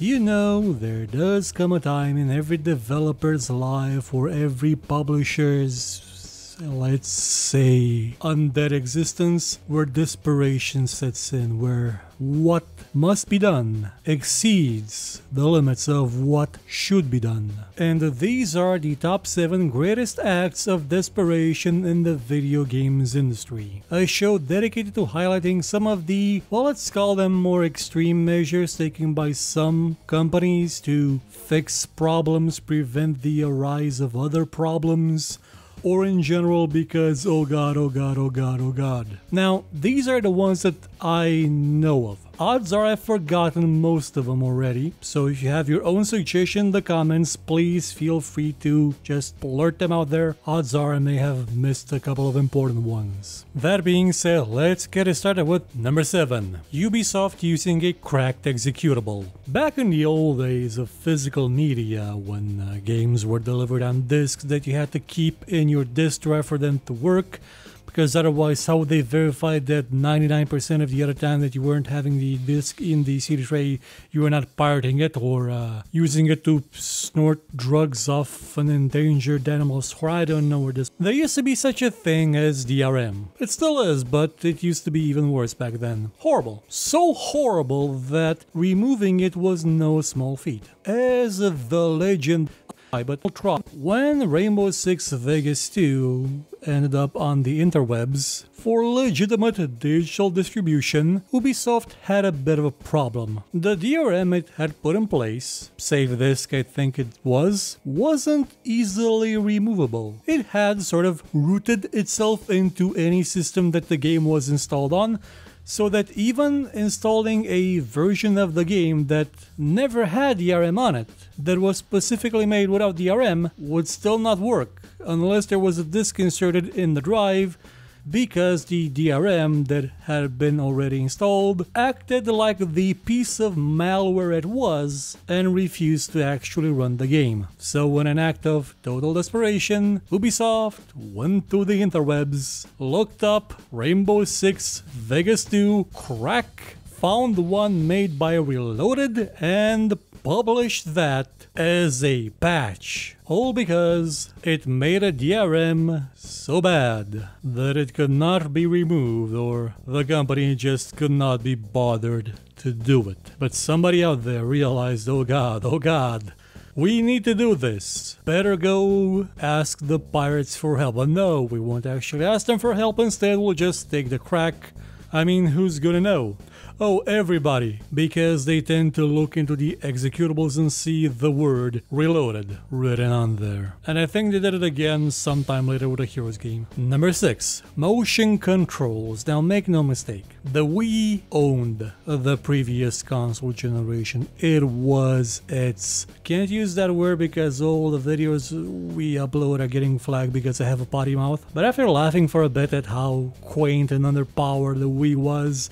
You know, there does come a time in every developer's life or every publisher's, let's say, undead existence, where desperation sets in, where what must be done exceeds the limits of what should be done. And these are the top 7 greatest acts of desperation in the video games industry. A show dedicated to highlighting some of the, well, let's call them more extreme measures taken by some companies to fix problems, prevent the arise of other problems, or in general because oh god, oh god, oh god, oh god. Now, these are the ones that I know of. Odds are I've forgotten most of them already, so if you have your own suggestion in the comments, please feel free to just blurt them out there. Odds are I may have missed a couple of important ones. That being said, let's get it started with number 7. Ubisoft using a cracked executable. Back in the old days of physical media, when games were delivered on discs that you had to keep in your disk drive for them to work, because otherwise how would they verify that 99% of the other time that you weren't having the disc in the CD tray, you were not pirating it or using it to snort drugs off an endangered animal, or I don't know where this... There used to be such a thing as DRM. It still is, but it used to be even worse back then. Horrible. So horrible that removing it was no small feat. As the legend... But when Rainbow Six Vegas 2 ended up on the interwebs, for legitimate digital distribution, Ubisoft had a bit of a problem. The DRM it had put in place, save disk I think it wasn't easily removable. It had sort of rooted itself into any system that the game was installed on, so that even installing a version of the game that never had DRM on it, that was specifically made without DRM, would still not work unless there was a disk inserted in the drive, because the DRM that had been already installed acted like the piece of malware it was and refused to actually run the game. So in an act of total desperation, Ubisoft went to the interwebs, looked up Rainbow Six Vegas 2 crack, found one made by Reloaded, and published that as a patch, all because it made a DRM so bad that it could not be removed, or the company just could not be bothered to do it. But somebody out there realized, oh god, we need to do this. Better go ask the pirates for help. But no, we won't actually ask them for help. Instead, we'll just take the crack. I mean, who's gonna know? Oh, everybody, because they tend to look into the executables and see the word Reloaded written on there. And I think they did it again sometime later with a Heroes game. Number 6. Motion controls. Now make no mistake, the Wii owned the previous console generation. It was its... Can't use that word because all the videos we upload are getting flagged because I have a potty mouth. But after laughing for a bit at how quaint and underpowered the Wii was,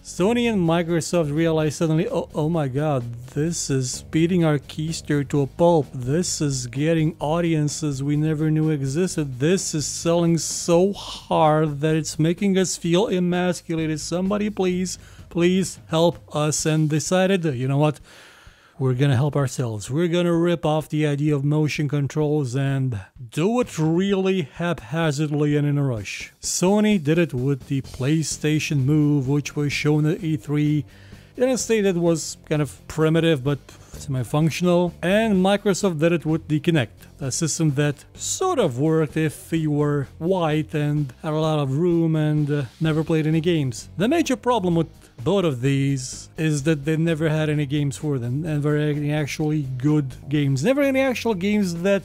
Sony and Microsoft realized suddenly, oh my god, this is beating our keister to a pulp. This is getting audiences we never knew existed. This is selling so hard that it's making us feel emasculated. Somebody please help us. And decided, you know what? We're gonna help ourselves. We're gonna rip off the idea of motion controls and do it really haphazardly and in a rush. Sony did it with the PlayStation Move, which was shown at E3 in a state that was kind of primitive but semi-functional, and Microsoft did it with the Kinect, a system that sort of worked if you were white and had a lot of room and never played any games. The major problem with both of these is that they never had any games for them, never any actually good games, never any actual games that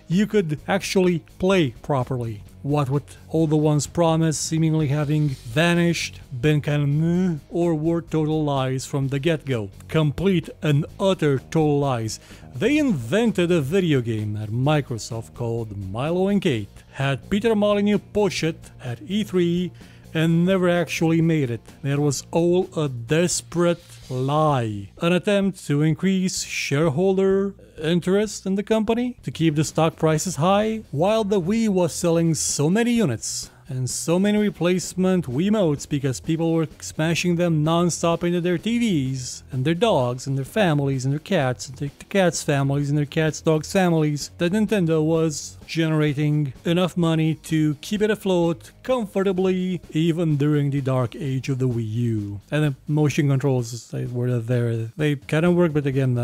you could actually play properly. What with all the ones promised seemingly having vanished, been kind of meh, or were total lies from the get-go. Complete and utter total lies. They invented a video game at Microsoft called Milo and Kate, had Peter Molyneux push it at E3, and never actually made it. It was all a desperate lie. An attempt to increase shareholder interest in the company, to keep the stock prices high, while the Wii was selling so many units and so many replacement Wiimotes because people were smashing them non-stop into their TVs and their dogs and their families and their cats, and the cats' families and their cats' dogs' families, that Nintendo was generating enough money to keep it afloat comfortably even during the dark age of the Wii U. And the motion controls were there. They kind of worked, but again,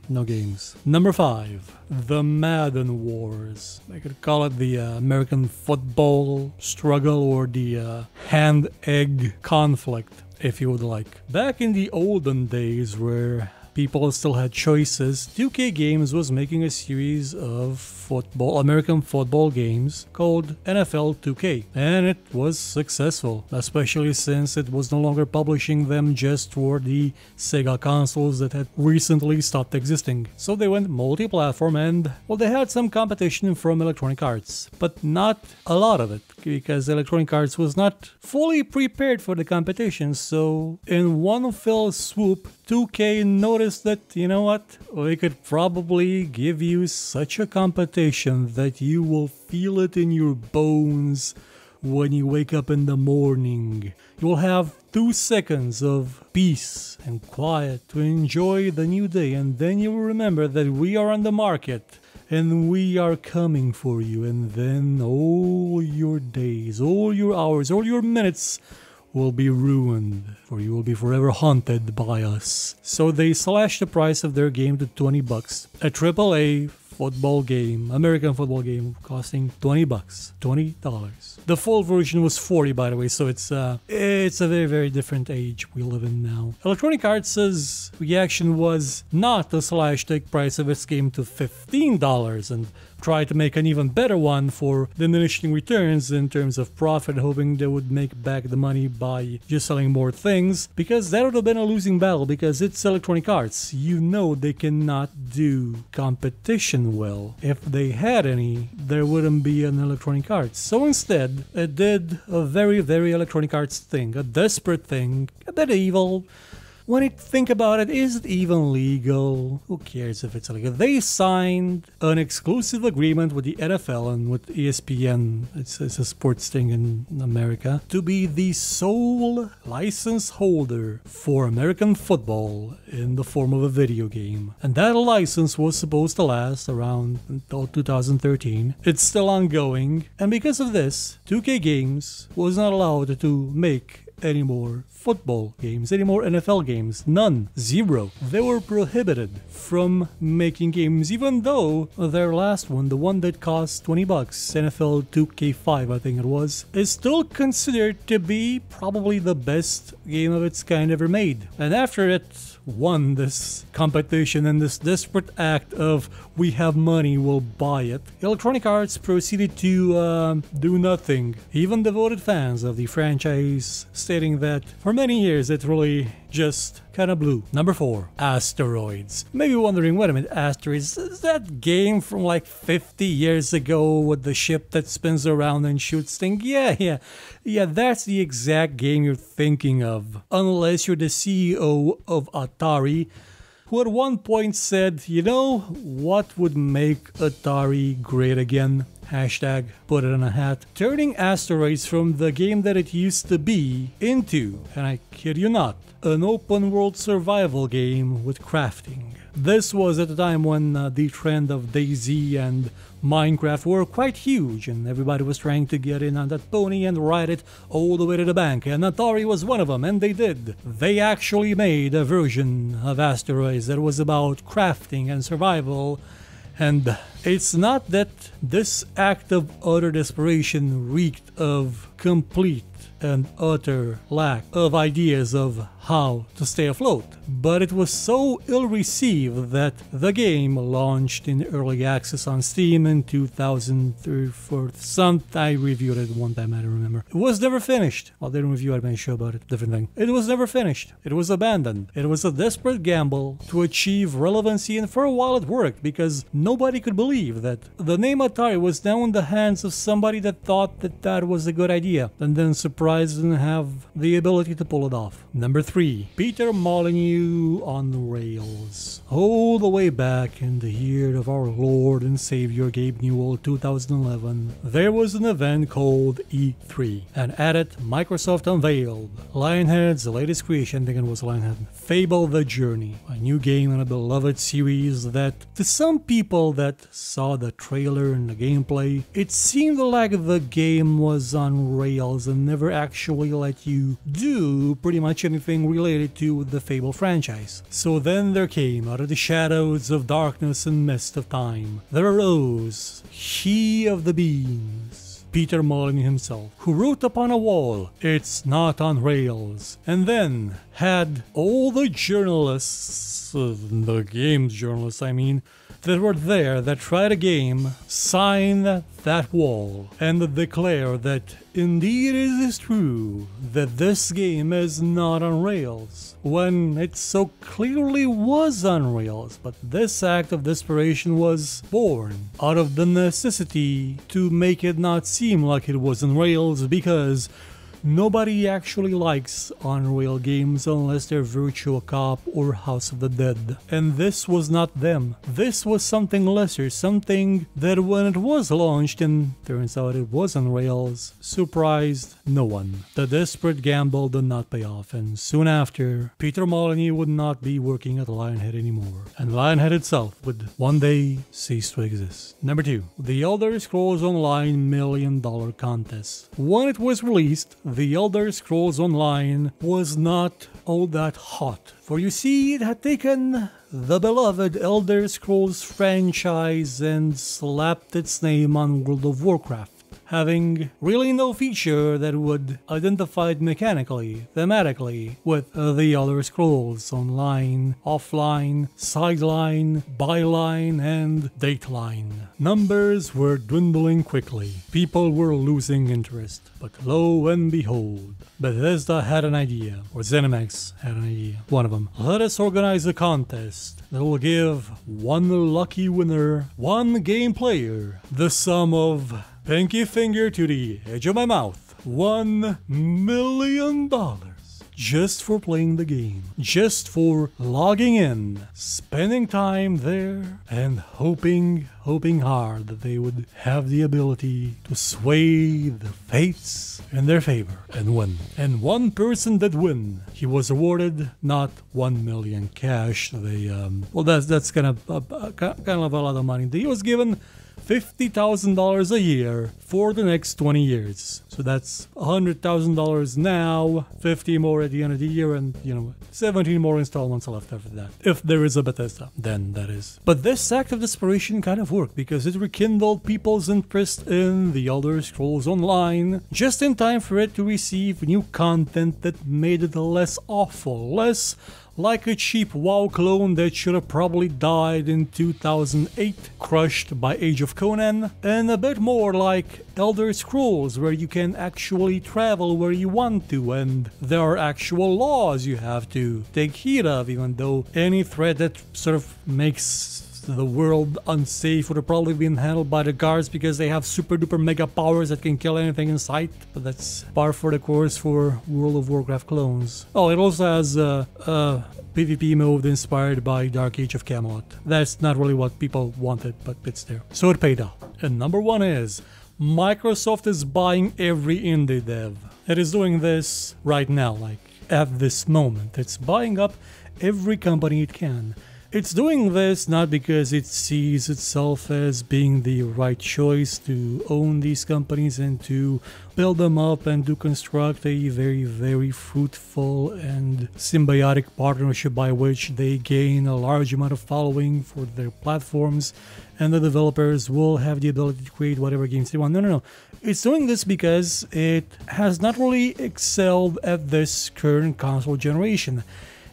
no games. Number 5, the Madden Wars. I could call it the American football struggle or the hand-egg conflict, if you would like. Back in the olden days where people still had choices, 2K Games was making a series of American football games called NFL 2K, and it was successful, especially since it was no longer publishing them just for the Sega consoles that had recently stopped existing. So they went multi-platform, and well, they had some competition from Electronic Arts, but not a lot of it, because Electronic Arts was not fully prepared for the competition. So in one fell swoop, 2K noticed that, you know what, we could probably give you such a competition that you will feel it in your bones when you wake up in the morning. You will have 2 seconds of peace and quiet to enjoy the new day, and then you will remember that we are on the market and we are coming for you, and then all your days, all your hours, all your minutes will be ruined, for you will be forever haunted by us. So they slashed the price of their game to $20. A AAA football game, American football game, costing $20. $20. The full version was $40, by the way, so it's a very, very different age we live in now. Electronic Arts' reaction was not to slash the price of its game to $15 and try to make an even better one for diminishing returns in terms of profit, hoping they would make back the money by just selling more things, because that would have been a losing battle, because it's Electronic Arts. You know they cannot do competition well. If they had any, there wouldn't be an Electronic Arts. So instead, it did a very, very Electronic Arts thing, a desperate thing, a bit evil. When you think about it, is it even legal? Who cares if it's illegal? They signed an exclusive agreement with the NFL and with ESPN, it's a sports thing in America, to be the sole license holder for American football in the form of a video game. And that license was supposed to last around until 2013. It's still ongoing, and because of this, 2K Games was not allowed to make any more football games, any more NFL games. None. Zero. They were prohibited from making games, even though their last one, the one that cost $20, NFL 2K5 I think it was, is still considered to be probably the best game of its kind ever made. And after it won this competition and this desperate act of we have money, we'll buy it, Electronic Arts proceeded to do nothing. Even devoted fans of the franchise stating that for many years it really just kind of blew. Number 4, Asteroids. Maybe wondering, wait a minute, Asteroids, is that game from like 50 years ago with the ship that spins around and shoots things? Yeah, that's the exact game you're thinking of. Unless you're the CEO of Atari, who at one point said, you know, what would make Atari great again? Hashtag put it in a hat. Turning Asteroids from the game that it used to be into, and I kid you not, an open world survival game with crafting. This was at the time when the trend of DayZ and Minecraft were quite huge, and everybody was trying to get in on that pony and ride it all the way to the bank, and Atari was one of them, and they did. They actually made a version of Asteroids that was about crafting and survival. And it's not that this act of utter desperation reeked of complete and utter lack of ideas of how to stay afloat, but it was so ill-received that the game launched in early access on Steam in 2003 for some. I reviewed it one time, I don't remember. It was never finished. Well, I didn't review it, I made a show about it, different thing. It was never finished. It was abandoned. It was a desperate gamble to achieve relevancy, and for a while it worked, because nobody could believe that the name Atari was now in the hands of somebody that thought that that was a good idea. And then, surprise surprised and have the ability to pull it off. Number 3. Peter Molyneux on rails. All the way back in the year of our Lord and Savior Gabe Newell 2011, there was an event called E3, and at it, Microsoft unveiled Lionhead's latest creation. I think it was Lionhead, Fable the Journey, a new game in a beloved series that, to some people that saw the trailer and the gameplay, it seemed like the game was on rails and never actually let you do pretty much anything related to the Fable franchise. So then there came, out of the shadows of darkness and mist of time, there arose he of the beams, Peter Molyneux himself, who wrote upon a wall, "It's not on rails," and then had all the journalists, the games journalists I mean, that were there that tried a game, sign that wall and declare that indeed it is true that this game is not on rails, when it so clearly was on rails. But this act of desperation was born out of the necessity to make it not seem like it was on rails, because nobody actually likes on-rail games unless they're Virtua Cop or House of the Dead. And this was not them. This was something lesser, something that when it was launched and turns out it was on rails, surprised no one. The desperate gamble did not pay off, and soon after, Peter Molyneux would not be working at Lionhead anymore, and Lionhead itself would one day cease to exist. Number 2. The Elder Scrolls Online $1 Million Contest. When it was released, The Elder Scrolls Online was not all that hot, for you see, it had taken the beloved Elder Scrolls franchise and slapped its name on World of Warcraft, having really no feature that would identify it mechanically, thematically, with the Elder Scrolls Online, Offline, Sideline, Byline, and Dateline. Numbers were dwindling quickly. People were losing interest. But lo and behold, Bethesda had an idea, or ZeniMax had an idea, one of them. Let us organize a contest that will give one lucky winner, one game player, the sum of, pinky finger to the edge of my mouth, $1 million. Just for playing the game, just for logging in, spending time there, and hoping hard that they would have the ability to sway the fates in their favor and win. And one person did win. He was awarded not 1 million cash. Well, that's kind of a lot of money. He was given $50,000 a year for the next 20 years. So that's $100,000 now, 50 more at the end of the year, and 17 more installments left after that. If there is a Bethesda, then that is. But this act of desperation kind of worked because it rekindled people's interest in the Elder Scrolls Online just in time for it to receive new content that made it less awful, less like a cheap WoW clone that should have probably died in 2008, crushed by Age of Conan, and a bit more like Elder Scrolls, where you can actually travel where you want to, and there are actual laws you have to take heed of, even though any threat that sort of makes the world unsafe would have probably been handled by the guards because they have super duper mega powers that can kill anything in sight. But that's par for the course for World of Warcraft clones. Oh, it also has a PvP mode inspired by Dark Age of Camelot. That's not really what people wanted, but it's there. So it paid off. And number 1 is Microsoft is buying every indie dev. It is doing this right now, like at this moment. It's buying up every company it can. It's doing this not because it sees itself as being the right choice to own these companies and to build them up and to construct a very, very fruitful and symbiotic partnership by which they gain a large amount of following for their platforms and the developers will have the ability to create whatever games they want. No. It's doing this because it has not really excelled at this current console generation.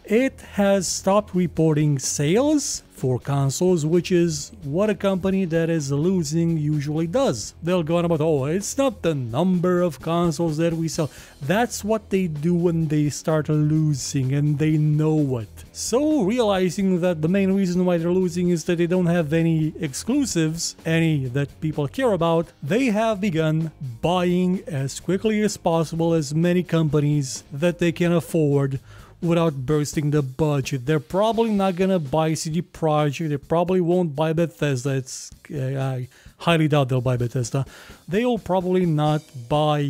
It has stopped reporting sales for consoles, which is what a company that is losing usually does. They'll go on about, oh, it's not the number of consoles that we sell. That's what they do when they start losing, and they know it. So realizing that the main reason why they're losing is that they don't have any exclusives, any that people care about, they have begun buying as quickly as possible as many companies that they can afford without bursting the budget. They're probably not gonna buy CD Projekt, they probably won't buy Bethesda, I highly doubt they'll buy Bethesda. They'll probably not buy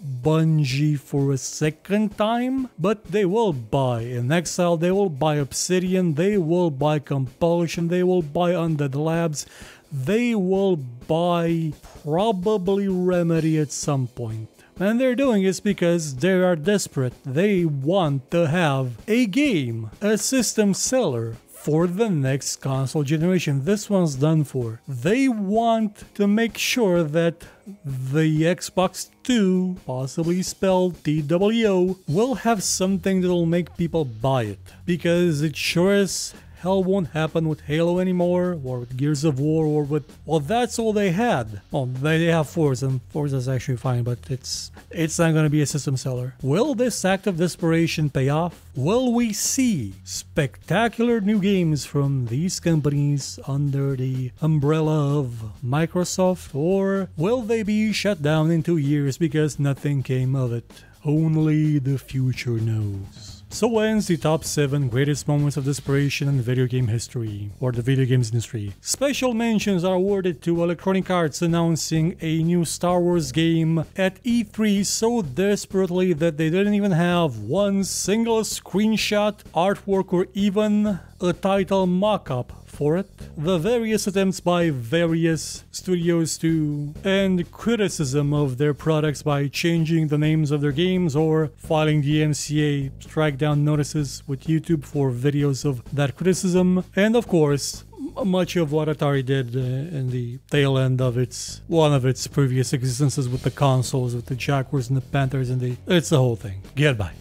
Bungie for a second time, but they will buy In Exile, they will buy Obsidian, they will buy Compulsion, they will buy Undead Labs, they will buy probably Remedy at some point. And they're doing it because they are desperate. They want to have a game, a system seller for the next console generation. This one's done for. They want to make sure that the Xbox 2, possibly spelled TWO, will have something that will make people buy it. Because it sure as hell won't happen with Halo anymore, or with Gears of War, or with... well, that's all they had. Well, they have Forza, and Forza's actually fine, but it's not gonna be a system seller. Will this act of desperation pay off? Will we see spectacular new games from these companies under the umbrella of Microsoft, or will they be shut down in 2 years because nothing came of it? Only the future knows. So ends the top 7 greatest moments of desperation in video game history, or the video games industry. Special mentions are awarded to Electronic Arts announcing a new Star Wars game at E3 so desperately that they didn't even have one single screenshot, artwork, or even a title mock-up for it. The various attempts by various studios to end criticism of their products by changing the names of their games or filing the MCA strike down notices with YouTube for videos of that criticism, and of course much of what Atari did in the tail end of one of its previous existences with the consoles, with the Jaguars and the Panthers, and it's the whole thing. Goodbye.